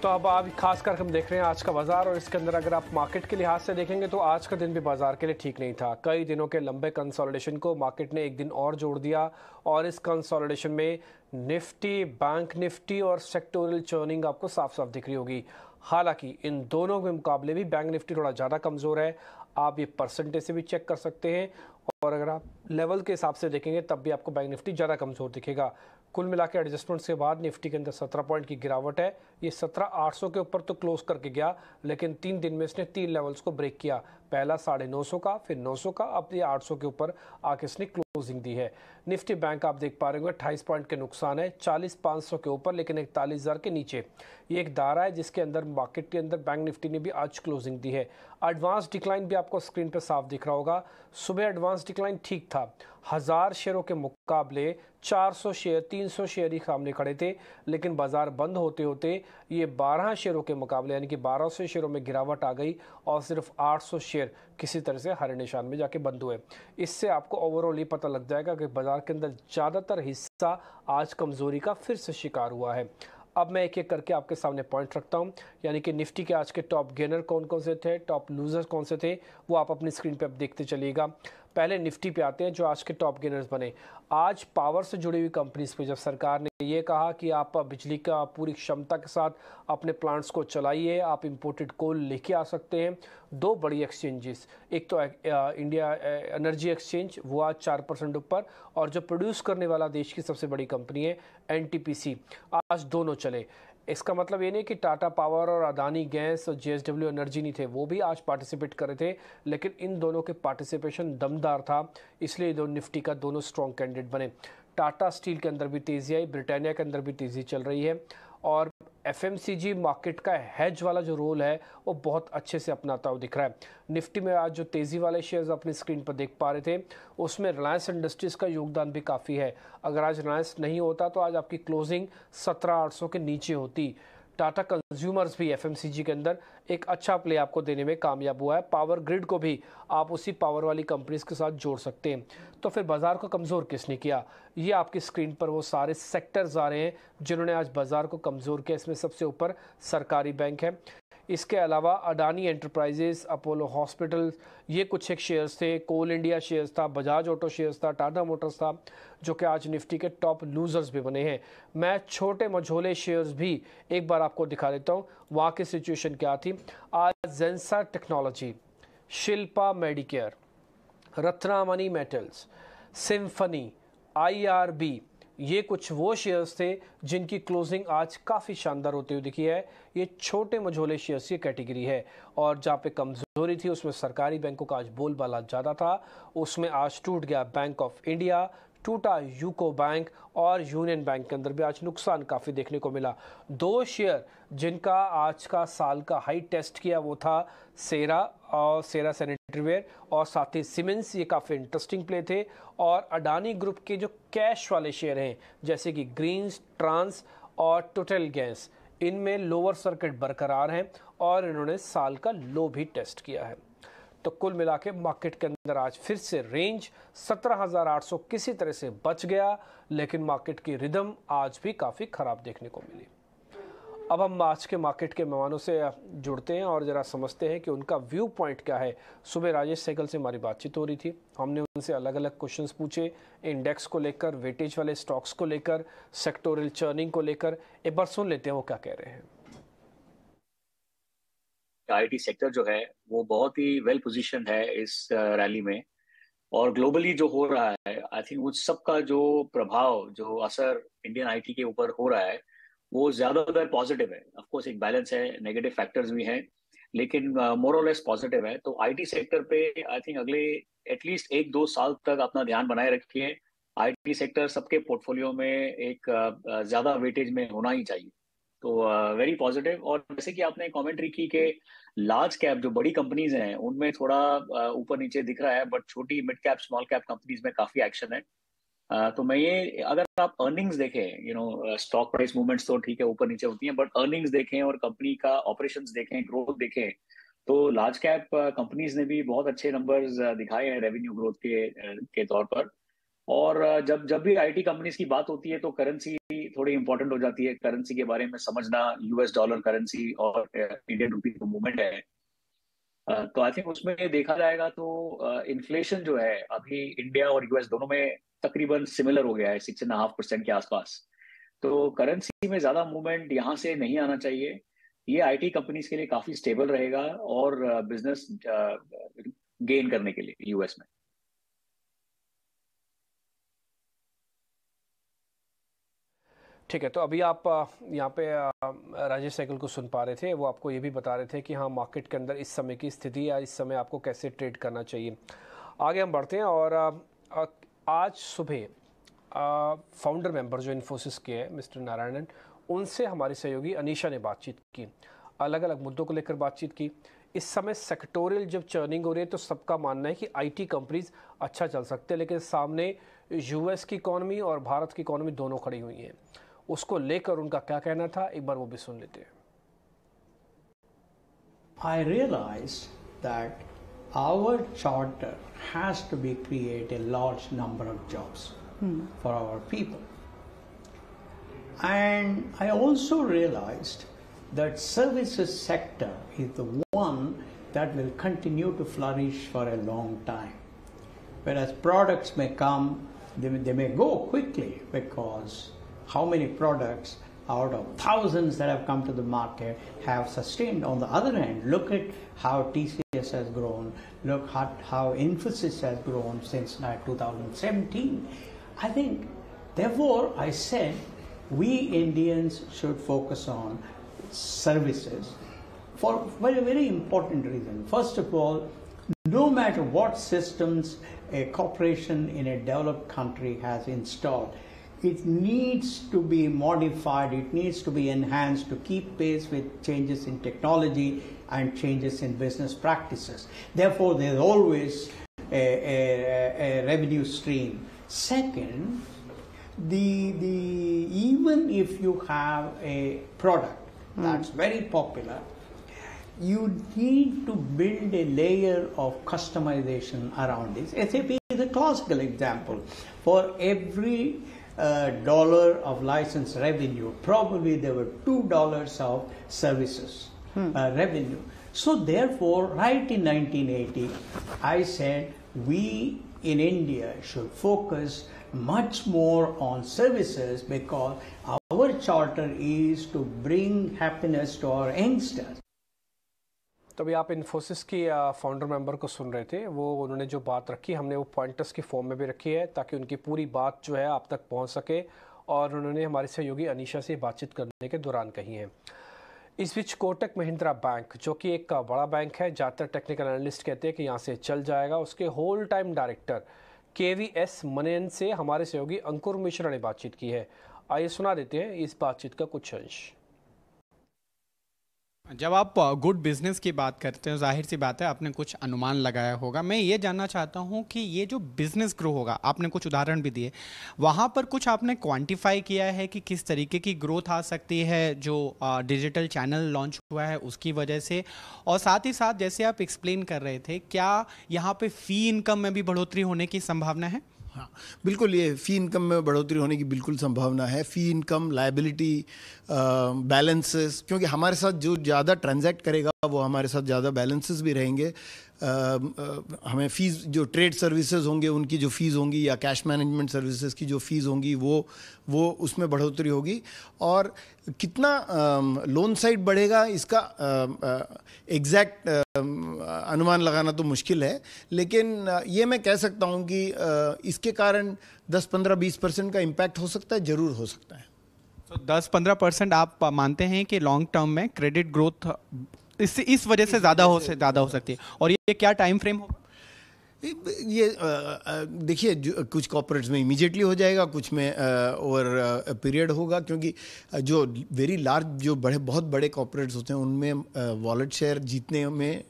तो अब आप खास कर हम देख रहे हैं आज का बाजार, और इसके अंदर अगर आप मार्केट के लिहाज से देखेंगे तो आज का दिन भी बाजार के लिए ठीक नहीं था। कई दिनों के लंबे कंसोलिडेशन को मार्केट ने एक दिन और जोड़ दिया, और इस कंसोलिडेशन में निफ्टी, बैंक निफ्टी और सेक्टोरल चर्निंग आपको साफ साफ दिख रही होगी। हालांकि इन दोनों के मुकाबले भी बैंक निफ्टी थोड़ा ज़्यादा कमज़ोर है। आप ये परसेंटेज से भी चेक कर सकते हैं, और अगर आप लेवल के हिसाब से देखेंगे तब भी आपको बैंक निफ्टी ज़्यादा कमज़ोर दिखेगा। कुल मिला के एडजस्टमेंट्स के बाद निफ्टी के अंदर 17 पॉइंट की गिरावट है। ये 17,800 के ऊपर तो क्लोज करके गया, लेकिन 3 दिन में इसने 3 लेवल्स को ब्रेक किया। पहला 950 का, फिर 900 का, अब ये 800 के ऊपर आके इसने क्लोजिंग दी है। निफ्टी बैंक आप देख पा रहे होंगे 28 पॉइंट के नुकसान है, 40,500 के ऊपर लेकिन 41,000 के नीचे। ये एक दायरा है जिसके अंदर मार्केट के अंदर बैंक निफ्टी ने भी आज क्लोजिंग दी है। एडवांस डिक्लाइन भी आपको स्क्रीन पर साफ दिख रहा होगा। सुबह एडवांस डिक्लाइन ठीक था, 1000 शेयरों के मुकाबले 400 शेयर, 300 शेयर ही सामने खड़े थे, लेकिन बाजार बंद होते होते ये 12 शेयरों के मुकाबले यानी कि 1200 शेयरों में गिरावट आ गई, और सिर्फ 800 शेयर किसी तरह से हरे निशान में जाके बंद हुए। इससे आपको ओवरऑल ये पता लग जाएगा कि बाजार के अंदर ज़्यादातर हिस्सा आज कमजोरी का फिर से शिकार हुआ है। अब मैं एक एक करके आपके सामने पॉइंट रखता हूं, यानी कि निफ्टी के आज के टॉप गेनर कौन कौन से थे, टॉप लूजर्स कौन से थे, वो आप अपनी स्क्रीन पे अब देखते चलिएगा। पहले निफ्टी पे आते हैं जो आज के टॉप गेनर्स बने। आज पावर से जुड़ी हुई कंपनीज पे जब सरकार ने ये कहा कि आप बिजली का पूरी क्षमता के साथ अपने प्लांट्स को चलाइए, आप इंपोर्टेड कोल लेके आ सकते हैं। दो बड़ी एक्सचेंजेस, एक तो इंडिया एनर्जी एक्सचेंज, वो आज 4% ऊपर, और जो प्रोड्यूस करने वाला देश की सबसे बड़ी कंपनी है एनटीपीसी, आज दोनों चले। इसका मतलब ये नहीं कि टाटा पावर और अदानी गैस और जेएसडब्ल्यू एनर्जी नहीं थे, वो भी आज पार्टिसिपेट कर रहे थे, लेकिन इन दोनों के पार्टिसिपेशन दमदार था, इसलिए दो निफ्टी का दोनों स्ट्रॉन्ग कैंडिडेट बने। टाटा स्टील के अंदर भी तेज़ी आई, ब्रिटानिया के अंदर भी तेज़ी चल रही है, और एफएमसीजी मार्केट का हेज वाला जो रोल है वो बहुत अच्छे से अपनाता हुआ दिख रहा है। निफ्टी में आज जो तेज़ी वाले शेयर्स अपनी स्क्रीन पर देख पा रहे थे, उसमें रिलायंस इंडस्ट्रीज़ का योगदान भी काफ़ी है। अगर आज रिलायंस नहीं होता तो आज आपकी क्लोजिंग 17,800 के नीचे होती। टाटा कंज्यूमर्स भी एफएमसीजी के अंदर एक अच्छा प्ले आपको देने में कामयाब हुआ है। पावर ग्रिड को भी आप उसी पावर वाली कंपनीज के साथ जोड़ सकते हैं। तो फिर बाजार को कमज़ोर किसने किया? ये आपकी स्क्रीन पर वो सारे सेक्टर्स आ रहे हैं जिन्होंने आज बाजार को कमज़ोर किया। इसमें सबसे ऊपर सरकारी बैंक है, इसके अलावा अडानी एंटरप्राइजेस, अपोलो हॉस्पिटल, ये कुछ एक शेयर्स थे, कोल इंडिया शेयर्स था, बजाज ऑटो शेयर्स था, टाटा मोटर्स था, जो कि आज निफ्टी के टॉप लूजर्स भी बने हैं। मैं छोटे मझोले शेयर्स भी एक बार आपको दिखा देता हूँ, वहाँ की सिचुएशन क्या थी। आज Zensar Technology, Shilpa Medicare, Ratnamani Metals, Symphony, IRB, ये कुछ वो शेयर्स थे जिनकी क्लोजिंग आज काफ़ी शानदार होती हुई दिखी है। ये छोटे मझोले शेयर्स की कैटेगरी है, और जहाँ पे कमज़ोरी थी उसमें सरकारी बैंकों का आज बोलबाला ज़्यादा था। उसमें आज टूट गया बैंक ऑफ इंडिया, टूटा यूको बैंक, और यूनियन बैंक के अंदर भी आज नुकसान काफ़ी देखने को मिला। दो शेयर जिनका आज का साल का हाई टेस्ट किया वो था सेरा और सेरा सैनिटरीवेयर, और साथ ही सीमेंस, ये काफ़ी इंटरेस्टिंग प्ले थे। और अडानी ग्रुप के जो कैश वाले शेयर हैं जैसे कि ग्रीन्स, ट्रांस और टोटल गैस, इनमें लोअर सर्किट बरकरार हैं, और इन्होंने साल का लो भी टेस्ट किया है। तो कुल मिला के मार्केट के अंदर आज फिर से रेंज 17,800 किसी तरह से बच गया, लेकिन मार्केट की रिदम आज भी काफ़ी ख़राब देखने को मिली। अब हम आज के मार्केट के मेहमानों से जुड़ते हैं और ज़रा समझते हैं कि उनका व्यू पॉइंट क्या है। सुबह राजेश सहगल से हमारी बातचीत हो रही थी, हमने उनसे अलग अलग क्वेश्चंस पूछे, इंडेक्स को लेकर, वेटेज वाले स्टॉक्स को लेकर, सेक्टोरल चर्निंग को लेकर। एक बार सुन लेते हैं वो क्या कह रहे हैं। आईटी सेक्टर जो है वो बहुत ही वेल पोजीशन है इस रैली में, और ग्लोबली जो हो रहा है आई थिंक उस सब का जो प्रभाव, जो असर इंडियन आईटी के ऊपर हो रहा है वो ज्यादातर पॉजिटिव है। ऑफ कोर्स एक बैलेंस है, नेगेटिव फैक्टर्स भी हैं, लेकिन मोर और लेस पॉजिटिव है। तो आईटी सेक्टर पे आई थिंक अगले एटलीस्ट 1-2 साल तक अपना ध्यान बनाए रखिए। आईटी सेक्टर सबके पोर्टफोलियो में एक ज्यादा वेटेज में होना ही चाहिए। तो वेरी पॉजिटिव। और जैसे कि आपने कमेंट्री की कि लार्ज कैप जो बड़ी कंपनीज हैं उनमें थोड़ा ऊपर नीचे दिख रहा है, बट छोटी mid cap small cap companies में काफी एक्शन है। तो मैं ये, अगर आप अर्निंग्स देखें, स्टॉक प्राइस मूवमेंट्स तो ठीक है ऊपर नीचे होती हैं, बट अर्निंग्स देखें और कंपनी का ऑपरेशंस देखें, ग्रोथ देखें, तो लार्ज कैप कंपनीज ने भी बहुत अच्छे नंबर्स दिखाए हैं रेवेन्यू ग्रोथ के तौर पर। और जब जब भी आईटी कंपनीज की बात होती है तो करेंसी थोड़ी इंपॉर्टेंट हो जाती है। करेंसी के बारे में समझना, यूएस डॉलर करेंसी और इंडियन रुपी जो मूवमेंट है, तो आई थिंक उसमें देखा जाएगा तो इन्फ्लेशन जो है अभी इंडिया और यूएस दोनों में तकरीबन सिमिलर हो गया है, 6.5% के आसपास। तो करेंसी में ज्यादा मूवमेंट यहाँ से नहीं आना चाहिए। ये आईटी कंपनीज के लिए काफी स्टेबल रहेगा और बिजनेस गेन करने के लिए यूएस में। ठीक है, तो अभी आप यहाँ पे राजेश सहगल को सुन पा रहे थे। वो आपको ये भी बता रहे थे कि हाँ, मार्केट के अंदर इस समय की स्थिति या इस समय आपको कैसे ट्रेड करना चाहिए। आगे हम बढ़ते हैं और आज सुबह फाउंडर मेंबर जो इन्फोसिस के हैं मिस्टर नारायणन, उनसे हमारी सहयोगी अनीशा ने बातचीत की, अलग अलग मुद्दों को लेकर बातचीत की। इस समय सेक्टोरियल जब चर्निंग हो रही है तो सबका मानना है कि आईटी कंपनीज अच्छा चल सकते हैं, लेकिन सामने यूएस की इकॉनमी और भारत की इकॉनमी दोनों खड़ी हुई हैं। उसको लेकर उनका क्या कहना था, एक बार वो भी सुन लेते हैं। I realized that our charter has to be create a large number of jobs for our people. And I also realized that services sector is the one that will continue to flourish for a long time. Whereas products may come, they may go quickly, because how many products out of thousands that have come to the market have sustained. On the other hand, look at how TCS has grown, look at how Infosys has grown since 2017. I think, therefore, I said we Indians should focus on services for a very important reason. First of all, no matter what systems a corporation in a developed country has installed, it needs to be modified, it needs to be enhanced to keep pace with changes in technology and changes in business practices. Therefore, there's always a revenue stream. Second, even if you have a product that's very popular, you need to build a layer of customization around it. SAP is a classical example. For every dollar of license revenue, probably there were $2 of services revenue. So therefore, right in 1980, I said we in India should focus much more on services, because our charter is to bring happiness to our youngsters. तो अभी आप इन्फोसिस की founder member को सुन रहे थे। वो उन्होंने जो बात रखी, हमने वो पॉइंटर्स की फॉर्म में भी रखी है ताकि उनकी पूरी बात जो है आप तक पहुंच सके, और उन्होंने हमारे सहयोगी अनीशा से बातचीत करने के दौरान कही है। इस बीच कोटक महिंद्रा बैंक, जो कि एक बड़ा बैंक है, ज़्यादातर टेक्निकल एनालिस्ट कहते हैं कि यहाँ से चल जाएगा, उसके होल टाइम डायरेक्टर KVS मनन से हमारे सहयोगी अंकुर मिश्रा ने बातचीत की है। आइए सुना देते हैं इस बातचीत का कुछ अंश। जब आप गुड बिजनेस की बात करते हैं, जाहिर सी बात है आपने कुछ अनुमान लगाया होगा। मैं ये जानना चाहता हूँ कि ये जो बिजनेस ग्रो होगा, आपने कुछ उदाहरण भी दिए, वहाँ पर कुछ आपने क्वांटिफाई किया है कि किस तरीके की ग्रोथ आ सकती है जो डिजिटल चैनल लॉन्च हुआ है उसकी वजह से, और साथ ही साथ जैसे आप एक्सप्लेन कर रहे थे, क्या यहाँ पे फ़ी इनकम में भी बढ़ोतरी होने की संभावना है? हाँ, बिल्कुल, ये फ़ी इनकम में बढ़ोतरी होने की बिल्कुल संभावना है। फ़ी इनकम, लायबिलिटी, बैलेंसेस, क्योंकि हमारे साथ जो ज़्यादा ट्रांजैक्ट करेगा वो हमारे साथ ज़्यादा बैलेंसेस भी रहेंगे। हमें फ़ीस, जो ट्रेड सर्विसेज होंगे उनकी जो फ़ीस होंगी, या कैश मैनेजमेंट सर्विसेज की जो फ़ीस होंगी, वो उसमें बढ़ोतरी होगी। और कितना लोन साइड बढ़ेगा इसका एग्जैक्ट अनुमान लगाना तो मुश्किल है, लेकिन ये मैं कह सकता हूँ कि इसके कारण 10-15-20% का इम्पैक्ट हो सकता है, ज़रूर हो सकता है। तो 10-15% आप मानते हैं कि लॉन्ग टर्म में क्रेडिट ग्रोथ इस वजह से ज़्यादा हो सकती है, और ये क्या टाइम फ्रेम होगा? ये देखिए, कुछ कॉर्पोरेट्स में इमीडिएटली हो जाएगा, कुछ में ओवर पीरियड होगा, क्योंकि जो वेरी लार्ज, जो बहुत बड़े कॉर्पोरेट्स होते हैं उनमें वॉलेट शेयर जीतने में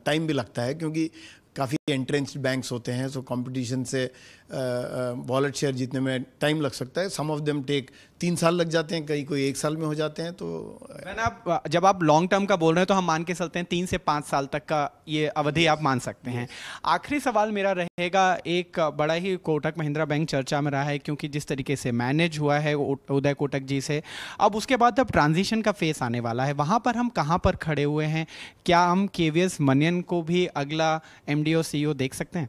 टाइम भी लगता है, क्योंकि काफ़ी एंट्रेंस्ड बैंक्स होते हैं, सो कंपटीशन से वॉलेट शेयर जीतने में टाइम लग सकता है। सम ऑफ देम टेक 3 साल लग जाते हैं, कई कोई 1 साल में हो जाते हैं। तो जब आप लॉन्ग टर्म का बोल रहे हैं तो हम मान के चलते हैं 3 से 5 साल तक का ये अवधि आप मान सकते हैं। आखिरी सवाल मेरा रहेगा, एक बड़ा ही कोटक महिंद्रा बैंक चर्चा में रहा है क्योंकि जिस तरीके से मैनेज हुआ है उदय कोटक जी से, अब उसके बाद अब ट्रांजिशन का फेस आने वाला है, वहाँ पर हम कहाँ पर खड़े हुए हैं? क्या हम केवीएस मनियन को भी अगला एमडी और सीईओ देख सकते हैं?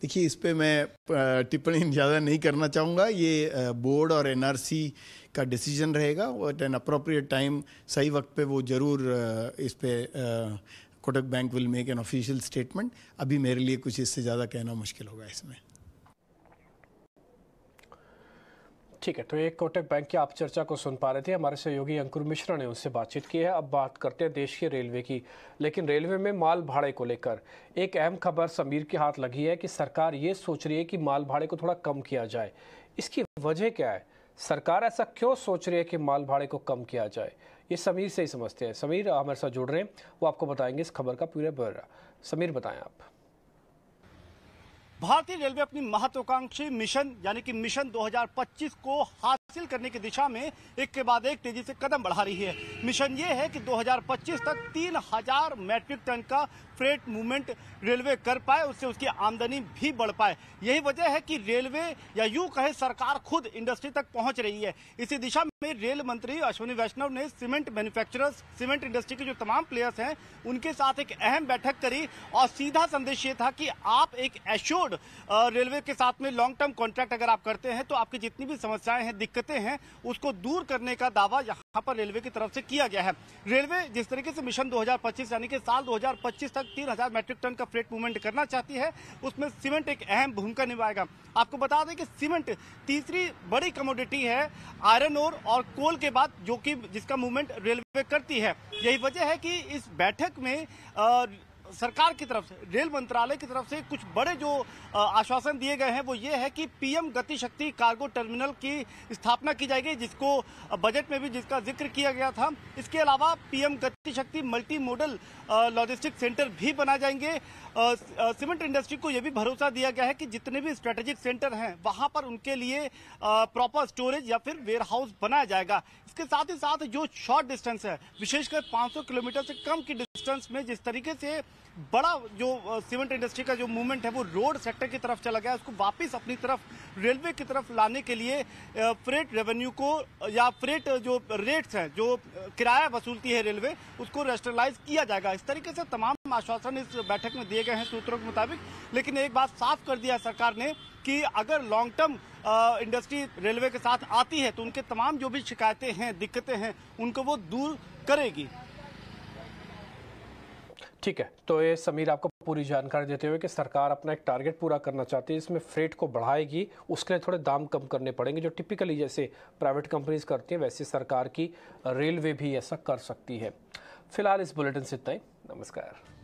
देखिए, इस पे मैं टिप्पणी ज़्यादा नहीं करना चाहूँगा। ये बोर्ड और एनआरसी का डिसीजन रहेगा। एट एन अप्रोप्रिएट टाइम, सही वक्त पे वो ज़रूर इस पे Kotak bank will make an official statement. अभी मेरे लिए कुछ इससे ज़्यादा कहना मुश्किल होगा इसमें। ठीक है, तो एक कोटक बैंक की आप चर्चा को सुन पा रहे थे, हमारे सहयोगी अंकुर मिश्रा ने उससे बातचीत की है। अब बात करते हैं देश की रेलवे की, लेकिन रेलवे में माल भाड़े को लेकर एक अहम खबर समीर के हाथ लगी है कि सरकार ये सोच रही है कि माल भाड़े को थोड़ा कम किया जाए। इसकी वजह क्या है? सरकार ऐसा क्यों सोच रही है कि माल भाड़े को कम किया जाए? ये समीर से ही समझते हैं। समीर हमारे साथ जुड़ रहे हैं, वो आपको बताएंगे इस खबर का पूरा ब्यौरा। समीर, बताएं आप। भारतीय रेलवे अपनी महत्वाकांक्षी मिशन यानी कि मिशन 2025 को हासिल करने की दिशा में एक के बाद एक तेजी से कदम बढ़ा रही है। मिशन ये है कि 2025 तक 3000 मैट्रिक टन का फ्रेट मूवमेंट रेलवे कर पाए, उससे उसकी आमदनी भी बढ़ पाए। यही वजह है कि रेलवे या यूं कहे सरकार खुद इंडस्ट्री तक पहुंच रही है। इसी दिशा में रेल मंत्री अश्विनी वैष्णव ने सीमेंट मैन्युफैक्चरर्स, सीमेंट इंडस्ट्री के जो तमाम प्लेयर्स हैं उनके साथ एक अहम बैठक करी और सीधा संदेश ये था कि आप एक एश्योर्ड रेलवे के साथ में लॉन्ग टर्म कॉन्ट्रैक्ट अगर आप करते हैं तो आपकी जितनी भी समस्याएं हैं, दिक्कतें हैं, उसको दूर करने का दावा यहाँ पर रेलवे की तरफ से किया गया है। रेलवे जिस तरीके से मिशन 2025 यानी कि साल 2025 तक 3000 मैट्रिक टन का फ्रेट मूवमेंट करना चाहती है, उसमें सीमेंट एक अहम भूमिका निभाएगा। आपको बता दें कि सीमेंट तीसरी बड़ी कमोडिटी है आयरन ओर और कोल के बाद, जो कि जिसका मूवमेंट रेलवे करती है। यही वजह है कि इस बैठक में सरकार की तरफ से, रेल मंत्रालय की तरफ से कुछ बड़े जो आश्वासन दिए गए हैं वो ये है कि पीएम गति शक्ति कार्गो टर्मिनल की स्थापना की जाएगी, जिसको बजट में भी जिसका जिक्र किया गया था। इसके अलावा पीएम गति शक्ति मल्टी मॉडल लॉजिस्टिक सेंटर भी बनाए जाएंगे। सीमेंट इंडस्ट्री को यह भी भरोसा दिया गया है कि जितने भी स्ट्रेटेजिक सेंटर हैं वहां पर उनके लिए प्रॉपर स्टोरेज या फिर वेयर हाउस बनाया जाएगा। इसके साथ ही साथ जो शॉर्ट डिस्टेंस है, विशेषकर 500 किलोमीटर से कम की डिस्टेंस में जिस तरीके से बड़ा जो सीमेंट इंडस्ट्री का जो मूवमेंट है वो रोड सेक्टर की तरफ चला गया, उसको वापस अपनी तरफ रेलवे की तरफ लाने के लिए फ्रेट रेवेन्यू को या फ्रेट जो रेट्स हैं, जो किराया वसूलती है रेलवे, उसको रेस्टरलाइज किया जाएगा। इस तरीके से तमाम आश्वासन इस बैठक में दिए गए हैं सूत्रों के मुताबिक। लेकिन एक बात साफ कर दिया है सरकार ने कि अगर लॉन्ग टर्म इंडस्ट्री रेलवे के साथ आती है तो उनके तमाम जो भी शिकायतें हैं, दिक्कतें हैं, उनको वो दूर करेगी। ठीक है, तो ये समीर आपको पूरी जानकारी देते हुए कि सरकार अपना एक टारगेट पूरा करना चाहती है, इसमें फ्रेट को बढ़ाएगी, उसके लिए थोड़े दाम कम करने पड़ेंगे, जो टिपिकली जैसे प्राइवेट कंपनीज करती हैं वैसे सरकार की रेलवे भी ऐसा कर सकती है। फिलहाल इस बुलेटिन से इतना ही। नमस्कार।